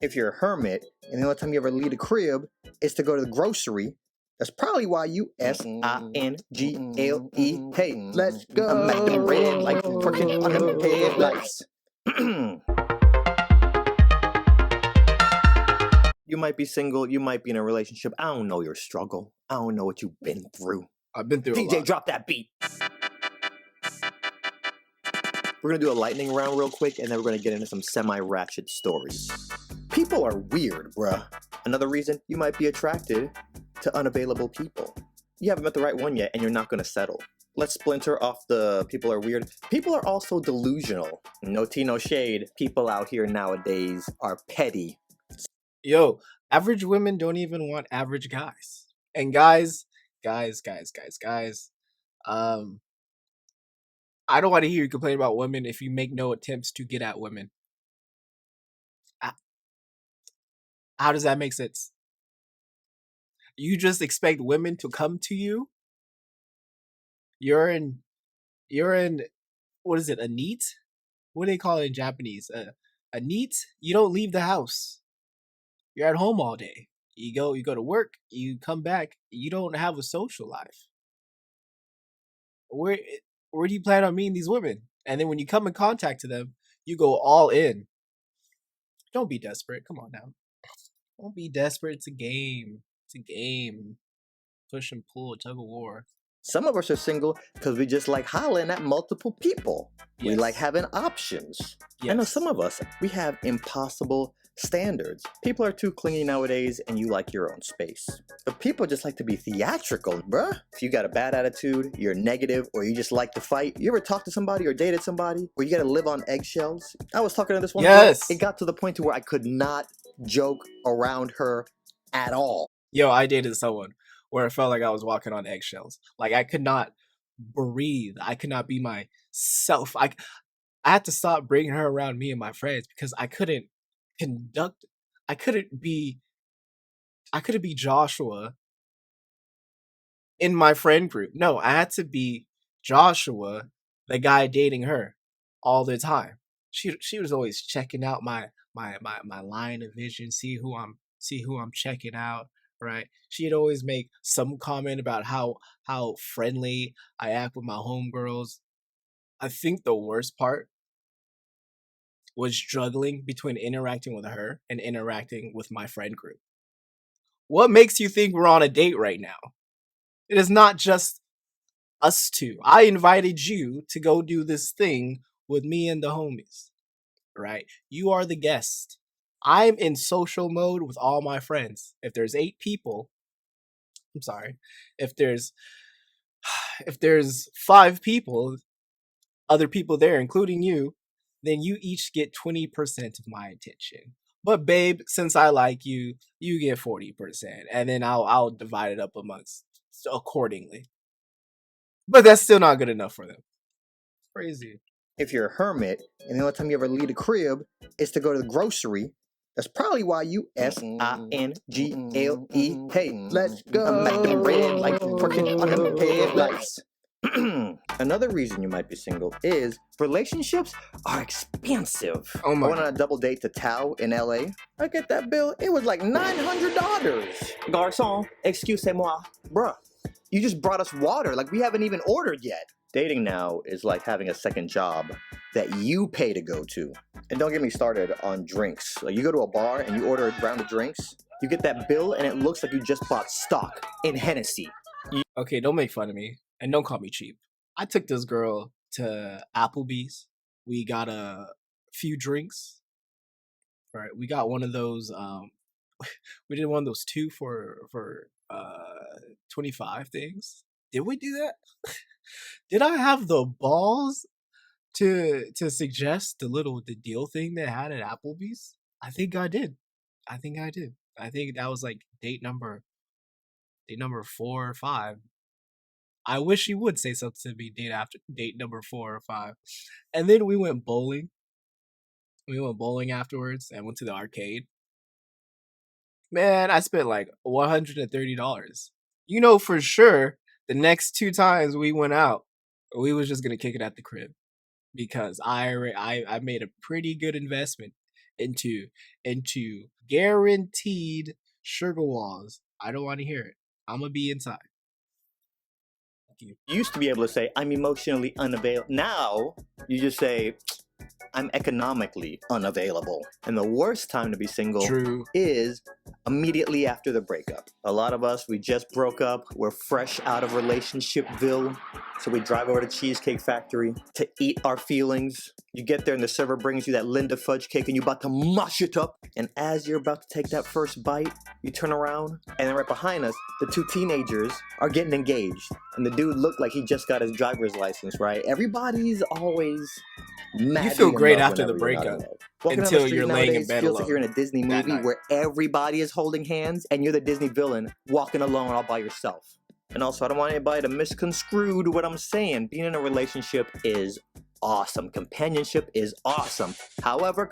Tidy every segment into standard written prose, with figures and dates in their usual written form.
If you're a hermit and the only time you ever leave the crib is to go to the grocery, that's probably why you SINGLE. Hey, let's go. I'm acting red like twerking on them headlights. You might be single, you might be in a relationship. I don't know your struggle. I don't know what you've been through. I've been through a DJ, lot. drop that beat. We're gonna do a lightning round real quick, and then we're gonna get into some semi-ratchet stories. People are weird, bruh. Another reason you might be attracted to unavailable people. You haven't met the right one yet, and you're not gonna settle. Let's splinter off the people are weird. People are also delusional. No tea, no shade. People out here nowadays are petty. Yo, average women don't even want average guys. And guys, I don't want to hear you complain about women if you make no attempts to get at women. How does that make sense? You just expect women to come to you? You're in what is it, a neat? What do they call it in Japanese? A neat? You don't leave the house. You're at home all day. You go to work, you come back, you don't have a social life. Where do you plan on meeting these women? And then when you come in contact to them, you go all in. Don't be desperate. Come on now. Don't be desperate. It's a game. It's a game. Push and pull, tug of war. Some of us are single because we just like hollering at multiple people. Yes. We like having options. Yes. I know some of us, we have impossible standards. People are too clingy nowadays, and you like your own space. But people just like to be theatrical, bruh. If you got a bad attitude, you're negative, or you just like to fight, you ever talk to somebody or dated somebody where you gotta live on eggshells? I was talking to this one girl. It got to the point to where I could not joke around her at all. Yo, I dated someone where it felt like I was walking on eggshells. Like I could not breathe. I could not be myself. I had to stop bringing her around me and my friends because I couldn't be Joshua in my friend group. No, I had to be Joshua, the guy dating her all the time. She was always checking out my line of vision, see who I'm checking out. Right, she'd always make some comment about how friendly I act with my homegirls. I think the worst part was struggling between interacting with her and interacting with my friend group. What makes you think we're on a date right now? It is not just us two. I invited you to go do this thing with me and the homies. Right, you are the guest. I'm in social mode with all my friends. If there's 8 people, I'm sorry. If there's 5 people, other people there, including you, then you each get 20% of my attention. But babe, since I like you, you get 40%, and then I'll divide it up amongst accordingly. But that's still not good enough for them. Crazy. If you're a hermit and the only time you ever leave the crib is to go to the grocery, that's probably why you SINGLE. Hey, let's go. I'm acting red like twerking on them headlights. Another reason you might be single is relationships are expensive. Oh my. I went on a double date to Tao in LA. I get that bill, it was like $900. Garçon, excusez-moi. Bruh, you just brought us water, like we haven't even ordered yet. Dating now is like having a second job that you pay to go to. And don't get me started on drinks. Like you go to a bar and you order a round of drinks, you get that bill and it looks like you just bought stock in Hennessy. Okay, don't make fun of me and don't call me cheap. I took this girl to Applebee's. We got a few drinks. Right, we got one of those. We did one of those 2 for 25 things. Did we do that? Did I have the balls to suggest the deal thing they had at Applebee's? I think I did. I think that was like date number 4 or 5. I wish you would say something to me date number 4 or 5. And then we went bowling. We went bowling afterwards and went to the arcade. Man, I spent like $130. You know for sure the next 2 times we went out, we was just gonna kick it at the crib because I made a pretty good investment into guaranteed sugar walls. I don't want to hear it. I'm gonna be inside. Thank you. You used to be able to say, I'm emotionally unavailable. Now, you just say, I'm economically unavailable. And the worst time to be single True. is immediately after the breakup. A lot of us, we just broke up. We're fresh out of relationshipville. So we drive over to Cheesecake Factory to eat our feelings. You get there and the server brings you that Linda fudge cake and you're about to mush it up. And as you're about to take that first bite, you turn around and then right behind us, the two teenagers are getting engaged. And the dude looked like he just got his driver's license, right? Everybody's always mad. You feel great after the breakup until you're laying in bed feels alone. like you're in a Disney movie where everybody is holding hands and you're the Disney villain walking alone all by yourself. And also, I don't want anybody to misconstrue what I'm saying. Being in a relationship is awesome. Companionship is awesome. However,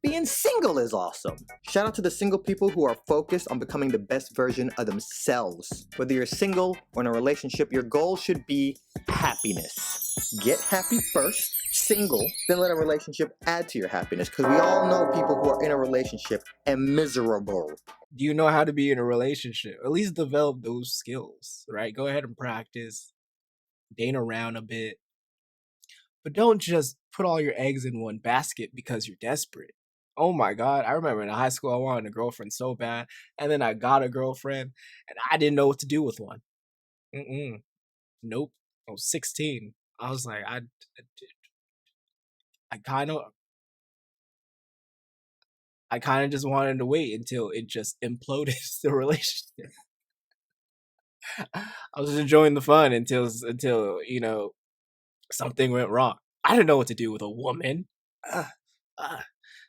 being single is awesome. Shout out to the single people who are focused on becoming the best version of themselves. Whether you're single or in a relationship, your goal should be happiness. Get happy first, single, then let a relationship add to your happiness. Because we all know people who are in a relationship and miserable. Do you know how to be in a relationship? At least develop those skills, right? Go ahead and practice. Date around a bit. But don't just put all your eggs in one basket because you're desperate. Oh my God, I remember in high school I wanted a girlfriend so bad, and then I got a girlfriend, and I didn't know what to do with one. Nope. I was 16. I was like, I kind of just wanted to wait until it just imploded the relationship. I was enjoying the fun until something went wrong. I didn't know what to do with a woman.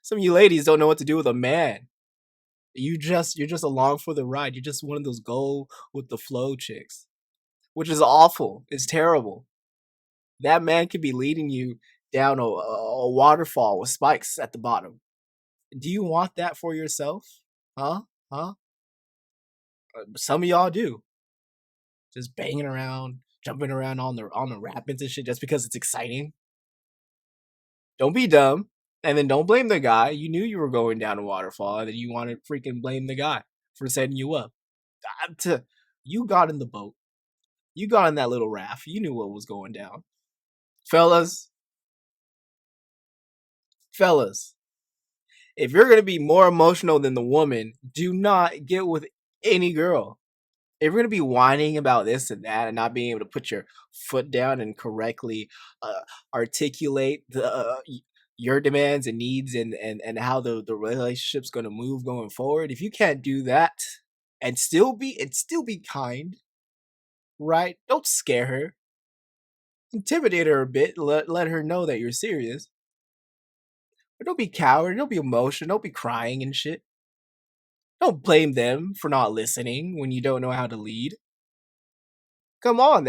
Some of you ladies don't know what to do with a man. You're just along for the ride. You're just one of those go with the flow chicks, which is awful. It's terrible. That man could be leading you down a waterfall with spikes at the bottom. Do you want that for yourself? Huh? Some of y'all do. Just banging around, jumping around on the rapids and shit just because it's exciting. Don't be dumb. And then don't blame the guy. You knew you were going down a waterfall and then you want to freaking blame the guy for setting you up. You got in the boat. You got in that little raft. You knew what was going down. Fellas, if you're going to be more emotional than the woman, do not get with any girl. If you're going to be whining about this and that and not being able to put your foot down and correctly articulate your demands and needs and how the relationship's going to move going forward, if you can't do that and still be kind, right? Don't scare her. Intimidate her a bit. Let her know that you're serious. But don't be coward. Don't be emotional. Don't be crying and shit. Don't blame them for not listening when you don't know how to lead. Come on,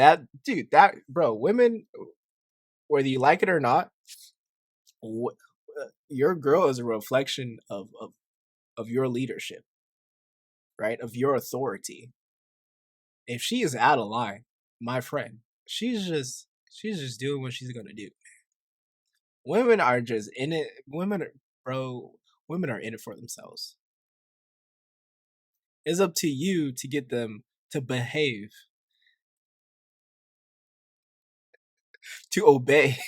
bro, women, whether you like it or not, your girl is a reflection of your leadership, right? Of your authority. If she is out of line, my friend, she's just doing what she's gonna do. Women are just in it. Women are in it for themselves. It's up to you to get them to behave, to obey.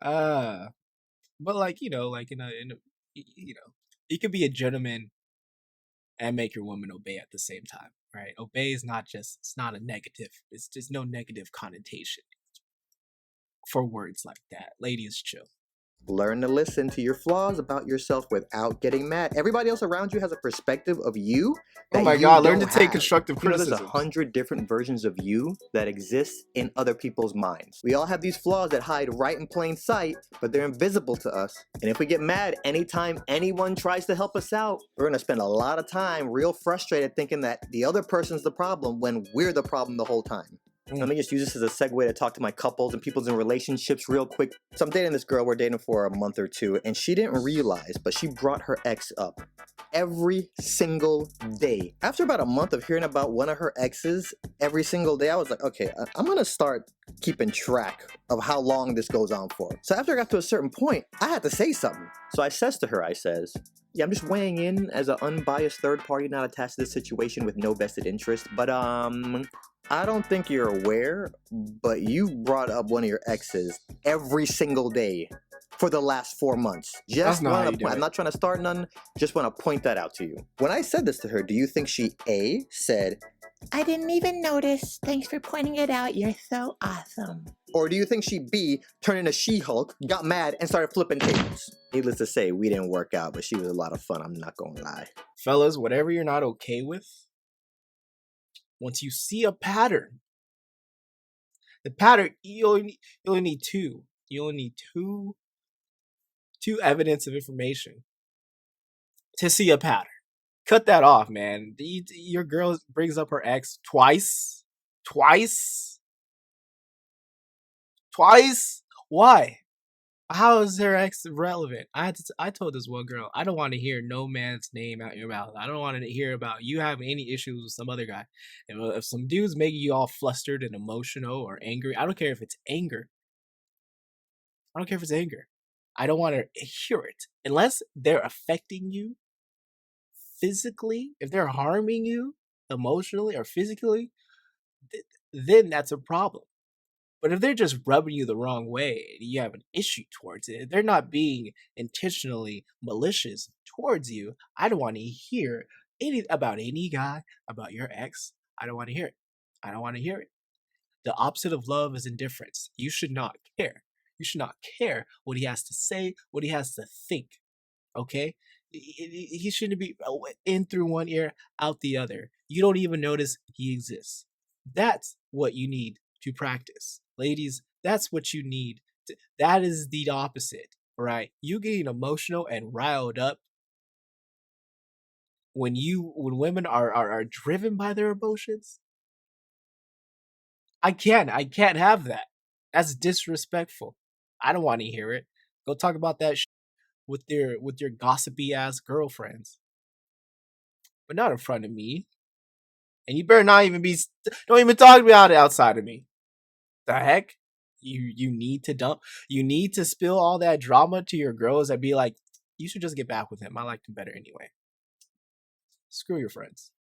But you could be a gentleman and make your woman obey at the same time, right? Obey is it's not a negative. It's just no negative connotation for words like that. Ladies, chill. Learn to listen to your flaws about yourself without getting mad. Everybody else around you has a perspective of you. Oh my God, learn to take constructive criticism. There's 100 different versions of you that exist in other people's minds. We all have these flaws that hide right in plain sight, but they're invisible to us. And if we get mad anytime anyone tries to help us out, we're going to spend a lot of time real frustrated thinking that the other person's the problem when we're the problem the whole time. Let me just use this as a segue to talk to my couples and people's in relationships real quick. So I'm dating this girl, we're dating for a month or two, and she didn't realize, but she brought her ex up every single day. After about a month of hearing about one of her exes every single day, I was like, okay, I'm gonna start keeping track of how long this goes on for. So after I got to a certain point, I had to say something. So I says to her, I says, yeah, I'm just weighing in as an unbiased third party not attached to this situation with no vested interest, but I don't think you're aware, but you brought up one of your exes every single day for the last 4 months. That's Just not how want you to do point. it. I'm not trying to start none. Just want to point that out to you. When I said this to her, do you think she A, said, I didn't even notice. Thanks for pointing it out. You're so awesome. Or do you think she B, turned into She-Hulk, got mad, and started flipping tables? Needless to say, we didn't work out, but she was a lot of fun. I'm not gonna lie. Fellas, whatever you're not okay with, once you see a pattern, the pattern, you only need two. You only need two evidence of information to see a pattern. Cut that off, man. Your girl brings up her ex twice. Why? How is her ex relevant? I told this one girl, I don't want to hear no man's name out your mouth. I don't want to hear about you having any issues with some other guy. If some dude's making you all flustered and emotional or angry, I don't care if it's anger. I don't care if it's anger. I don't want to hear it. Unless they're affecting you physically, if they're harming you emotionally or physically, then that's a problem. But if they're just rubbing you the wrong way and you have an issue towards it, they're not being intentionally malicious towards you, I don't want to hear about any guy, about your ex. I don't want to hear it. I don't want to hear it. The opposite of love is indifference. You should not care. You should not care what he has to say, what he has to think. Okay? He shouldn't be in through one ear, out the other. You don't even notice he exists. That's what you need to practice. Ladies, that's what you need. That is the opposite, right? You getting emotional and riled up when women are driven by their emotions. I can't have that. That's disrespectful. I don't want to hear it. Go talk about that with your gossipy ass girlfriends, but not in front of me. And you better not even don't even talk about it outside of me. The heck? You need to dump. You need to spill all that drama to your girls and be like, you should just get back with him. I liked him better anyway. Screw your friends.